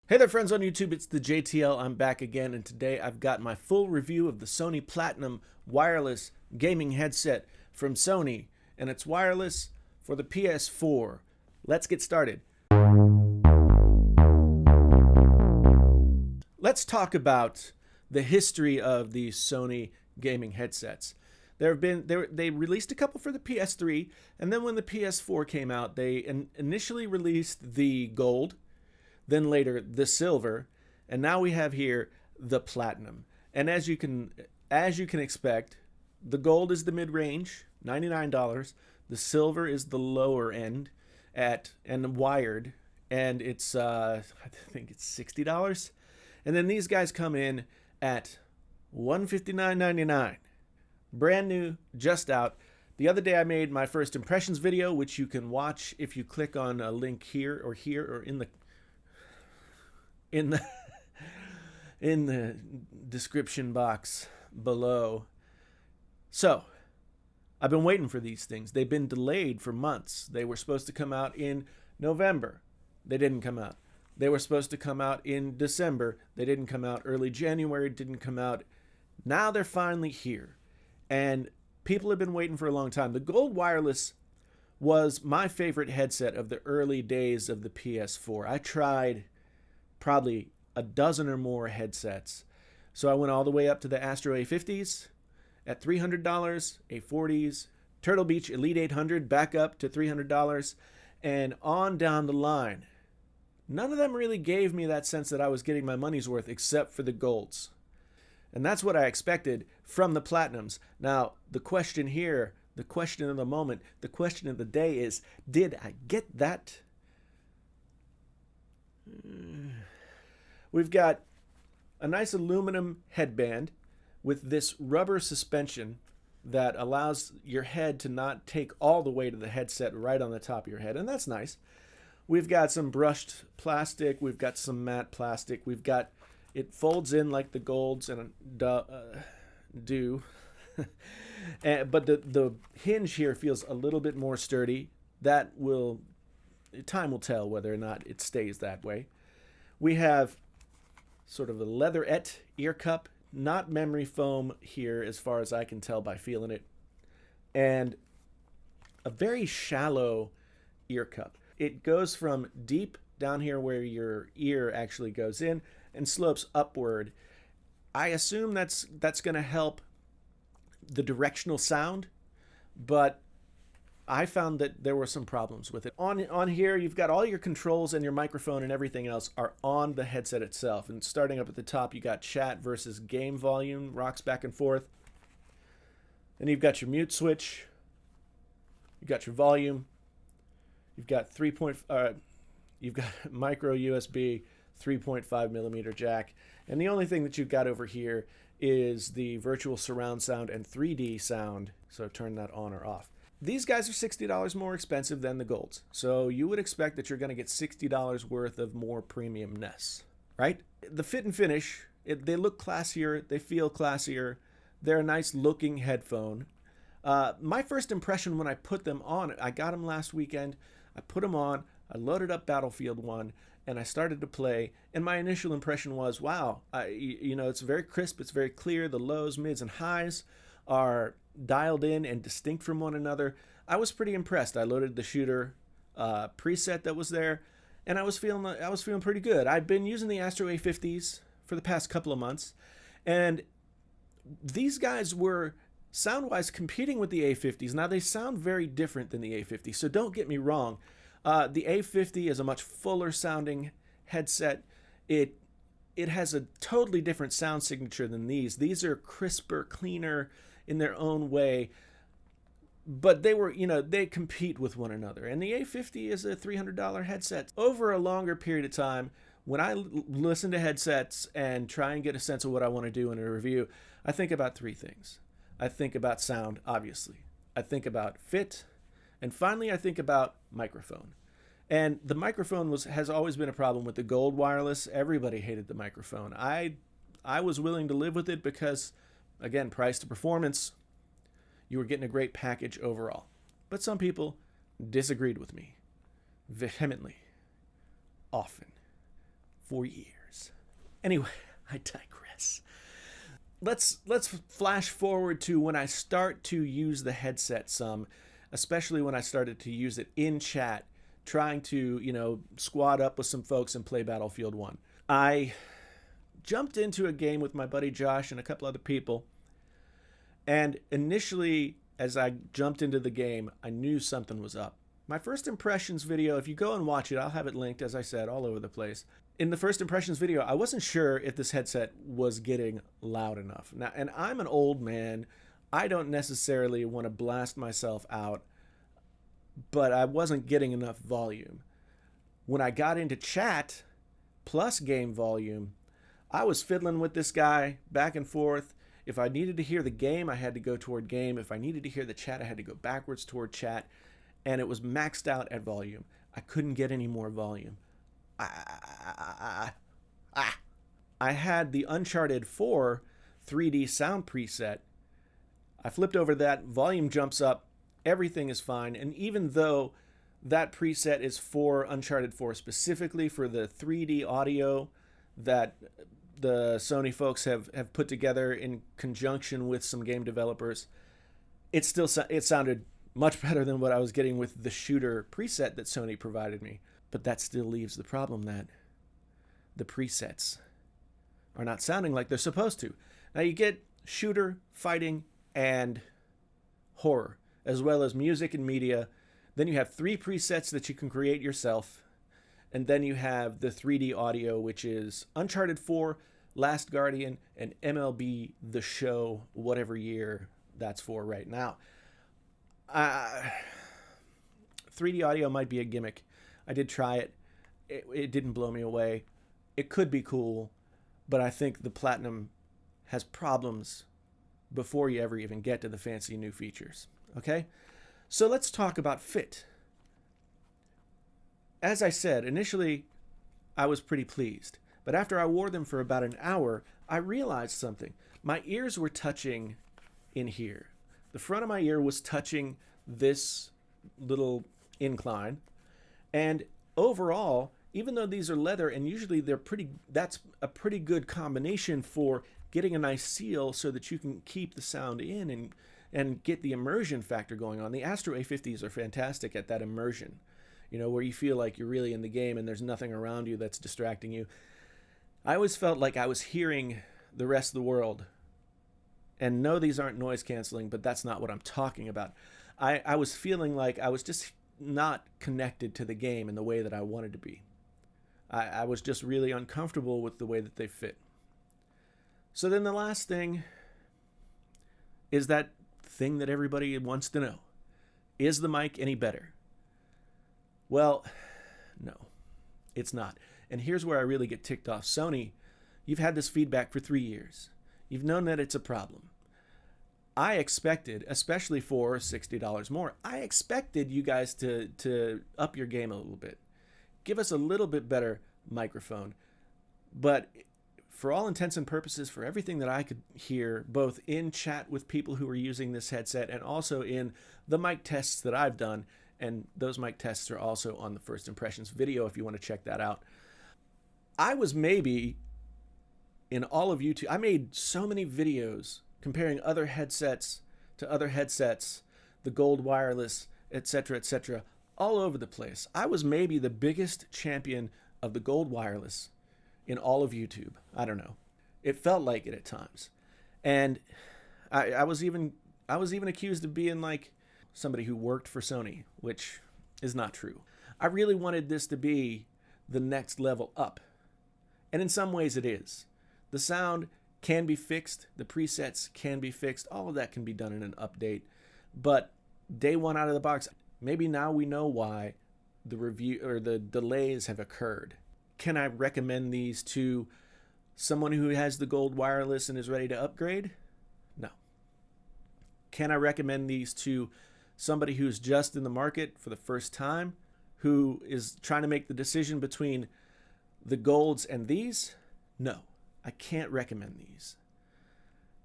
Hey there friends on YouTube, it's the JTL. I'm back again, and today I've got my full review of the Sony Platinum wireless gaming headset from Sony, and it's wireless for the PS4. Let's get started. Let's talk about the history of these Sony gaming headsets. They released a couple for the PS3, and then when the PS4 came out, they initially released the Gold, then later the Silver, and now we have here the Platinum. And as you can expect, the Gold is the mid-range, $99. The Silver is the lower end and wired, and it's I think it's $60. And then these guys come in at $159.99. Brand new, just out. The other day I made my first impressions video, which you can watch if you click on a link here or in the in the description box below. So, I've been waiting for these things. They've been delayed for months. They were supposed to come out in November. They didn't come out. They were supposed to come out in December. They didn't come out. Early January didn't come out. Now they're finally here. And people have been waiting for a long time. The Gold Wireless was my favorite headset of the early days of the PS4. I tried probably a dozen or more headsets. So I went all the way up to the Astro A50s at $300, A40s, Turtle Beach Elite 800 back up to $300, and on down the line. None of them really gave me that sense that I was getting my money's worth except for the Golds. And that's what I expected from the Platinums. Now, the question here, the question of the moment, the question of the day is, did I get that? We've got a nice aluminum headband with this rubber suspension that allows your head to not take all the weight of the headset right on the top of your head, and that's nice. We've got some brushed plastic. We've got some matte plastic. We've got, it folds in like the Golds and do. But the hinge here feels a little bit more sturdy. Time will tell whether or not it stays that way. We have sort of a leatherette ear cup, not memory foam here as far as I can tell by feeling it, and a very shallow ear cup. It goes from deep down here where your ear actually goes in and slopes upward. I assume that's going to help the directional sound, but I found that there were some problems with it. On here, you've got all your controls, and your microphone and everything else are on the headset itself. And starting up at the top, you got chat versus game volume, rocks back and forth. Then you've got your mute switch. You've got your volume. You've got you've got micro USB 3.5 millimeter jack. And the only thing that you've got over here is the virtual surround sound and 3D sound. So turn that on or off. These guys are $60 more expensive than the Golds. So you would expect that you're going to get $60 worth of more premiumness, right? The fit and finish, they look classier. They feel classier. They're a nice looking headphone. My first impression when I put them on, I got them last weekend. I put them on. I loaded up Battlefield 1 and I started to play. And my initial impression was, wow, it's very crisp. It's very clear. The lows, mids, and highs are dialed in and distinct from one another. I was pretty impressed. I loaded the shooter preset that was there, and I was feeling pretty good. I've been using the Astro A50s for the past couple of months, and these guys were sound-wise competing with the A50s. Now they sound very different than the A50, so don't get me wrong. The A50 is a much fuller sounding headset. It has a totally different sound signature than these. These are crisper, cleaner in their own way, but they compete with one another. And the A50 is a $300 headset. Over a longer period of time, when I listen to headsets and try and get a sense of what I want to do in a review, I think about three things. I think about sound, obviously. I think about fit, and finally I think about microphone. And the microphone has always been a problem with the Gold Wireless. Everybody hated the microphone. I was willing to live with it because, again, price to performance, you were getting a great package overall. But some people disagreed with me vehemently, often, for years. Anyway, I digress. Let's flash forward to when I start to use the headset some, especially when I started to use it in chat, trying to, squad up with some folks and play Battlefield 1. I jumped into a game with my buddy Josh and a couple other people, and initially, as I jumped into the game, I knew something was up. My first impressions video, if you go and watch it, I'll have it linked, as I said, all over the place. In the first impressions video, I wasn't sure if this headset was getting loud enough. Now, and I'm an old man. I don't necessarily want to blast myself out, but I wasn't getting enough volume. When I got into chat, plus game volume, I was fiddling with this guy back and forth. If I needed to hear the game, I had to go toward game. If I needed to hear the chat, I had to go backwards toward chat. And it was maxed out at volume. I couldn't get any more volume. I had the Uncharted 4 3D sound preset. I flipped over that, volume jumps up, everything is fine. And even though that preset is for Uncharted 4 specifically for the 3D audio that the Sony folks have put together in conjunction with some game developers, it sounded much better than what I was getting with the shooter preset that Sony provided me. But that still leaves the problem that the presets are not sounding like they're supposed to. Now you get shooter, fighting, and horror, as well as music and media. Then you have 3 presets that you can create yourself. And then you have the 3D audio, which is Uncharted 4, Last Guardian, and MLB The Show, whatever year that's for right now. 3D audio might be a gimmick. I did try it. It didn't blow me away. It could be cool, but I think the Platinum has problems before you ever even get to the fancy new features. Okay? So let's talk about fit. As I said, initially I was pretty pleased, but after I wore them for about an hour, I realized something. My ears were touching in here. The front of my ear was touching this little incline. And overall, even though these are leather, and usually that's a pretty good combination for getting a nice seal so that you can keep the sound in and get the immersion factor going on. The Astro A50s are fantastic at that immersion, where you feel like you're really in the game and there's nothing around you that's distracting you. I always felt like I was hearing the rest of the world. And no, these aren't noise canceling, but that's not what I'm talking about. I was feeling like I was just not connected to the game in the way that I wanted to be. I was just really uncomfortable with the way that they fit. So then the last thing is that thing that everybody wants to know. Is the mic any better? Well, no, it's not. And here's where I really get ticked off. Sony, you've had this feedback for 3 years. You've known that it's a problem. I expected, especially for $60 more, I expected you guys to up your game a little bit. Give us a little bit better microphone. But for all intents and purposes, for everything that I could hear, both in chat with people who are using this headset and also in the mic tests that I've done, and those mic tests are also on the First Impressions video if you want to check that out. I was maybe, in all of YouTube, I made so many videos comparing other headsets to other headsets, the Gold Wireless, etc., all over the place. I was maybe the biggest champion of the Gold Wireless in all of YouTube. I don't know. It felt like it at times. And I was even accused of being like somebody who worked for Sony, which is not true. I really wanted this to be the next level up. And in some ways it is. The sound can be fixed, the presets can be fixed, all of that can be done in an update. But day one out of the box, maybe now we know why the review or the delays have occurred. Can I recommend these to someone who has the Gold Wireless and is ready to upgrade? No. Can I recommend these to somebody who's just in the market for the first time, who is trying to make the decision between the Golds and these? No. I can't recommend these.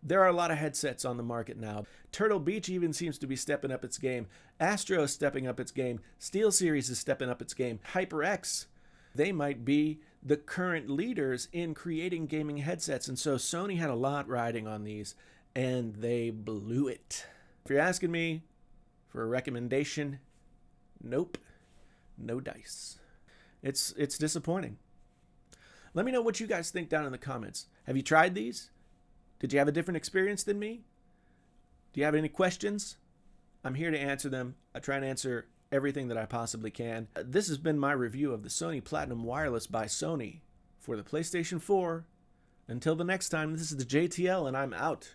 There are a lot of headsets on the market now. Turtle Beach even seems to be stepping up its game. Astro is stepping up its game. SteelSeries is stepping up its game. HyperX, they might be the current leaders in creating gaming headsets. And so Sony had a lot riding on these, and they blew it. If you're asking me for a recommendation, nope, no dice. It's disappointing. Let me know what you guys think down in the comments. Have you tried these? Did you have a different experience than me? Do you have any questions? I'm here to answer them. I try and answer everything that I possibly can. This has been my review of the Sony Platinum Wireless by Sony for the PlayStation 4. Until the next time, this is the JTL, and I'm out.